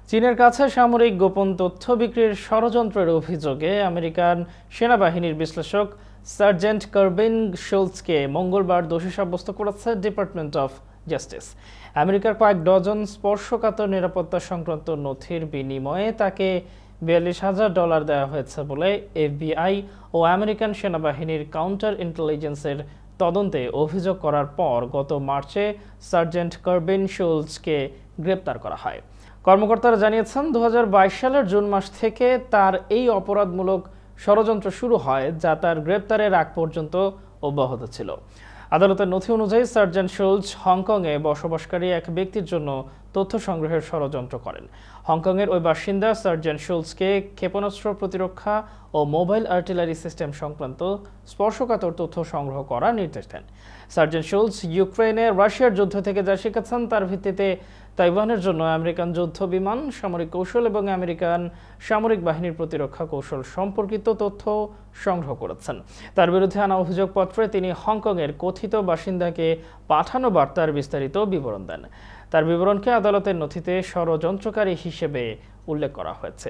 চীনের কাছে সামরিক গোপন তথ্য বিক্রির ষড়যন্ত্রের অভিযোগে আমেরিকান সেনাবাহিনীর বিশ্লেষক সার্জেন্ট কার্বিন শুলৎজকে মঙ্গলবার দোষী সাব্যস্ত করেছে ডিপার্টমেন্ট অফ জাস্টিস। আমেরিকার কয়েক ডজন স্পর্শকাতর নিরাপত্তা সংক্রান্ত নথির বিনিময়ে তাকে $৪২,০০০ দেওয়া হয়েছে বলে এফবিআই ও আমেরিকান সেনাবাহিনীর কাউন্টার ইন্টেলিজেন্সের তদন্তে অভিযোগ করার পর গত মার্চে সার্জেন্ট কার্বিন শুলৎজকে গ্রেপ্তার করা হয়। কর্মকর্তারা জানিয়েছেন ২০২২ সালের জুন মাস থেকে তার এই অপরাধমূলক ষড়যন্ত্র শুরু হয়, যা তার গ্রেপ্তারের আগ পর্যন্ত অব্যাহত ছিল। আদালতের নথি অনুযায়ী সার্জেন্ট শুলৎজ হংকংয়ে বসবাসকারী এক ব্যক্তির জন্য তথ্য সংগ্রহের ষড়যন্ত্র করেন। হংকংয়ের ওই বাসিন্দা সার্জেন্ট শুলৎজকে ক্ষেপণাস্ত্র প্রতিরক্ষা ও মোবাইল আর্টিলারি সিস্টেম সংক্রান্ত স্পর্শকাতর তথ্য সংগ্রহ করার নির্দেশ দেন। সার্জেন্ট শুলৎজ ইউক্রেনে রাশিয়ার যুদ্ধ থেকে যা শিখেছেন তার ভিত্তিতে তাইওয়ানের জন্য আমেরিকান যুদ্ধ বিমান, সামরিক কৌশল এবং আমেরিকান সামরিক বাহিনীর প্রতিরক্ষা কৌশল সম্পর্কিত তথ্য সংগ্রহ করেছেন। তার বিরুদ্ধে আনা অভিযোগপত্রে তিনি হংকংয়ের কথিত বাসিন্দাকে পাঠানো বার্তার বিস্তারিত বিবরণ দেন। তার বিবরণকে আদালতের নথিতে ষড়যন্ত্রকারী হিসেবে উল্লেখ করা হয়েছে।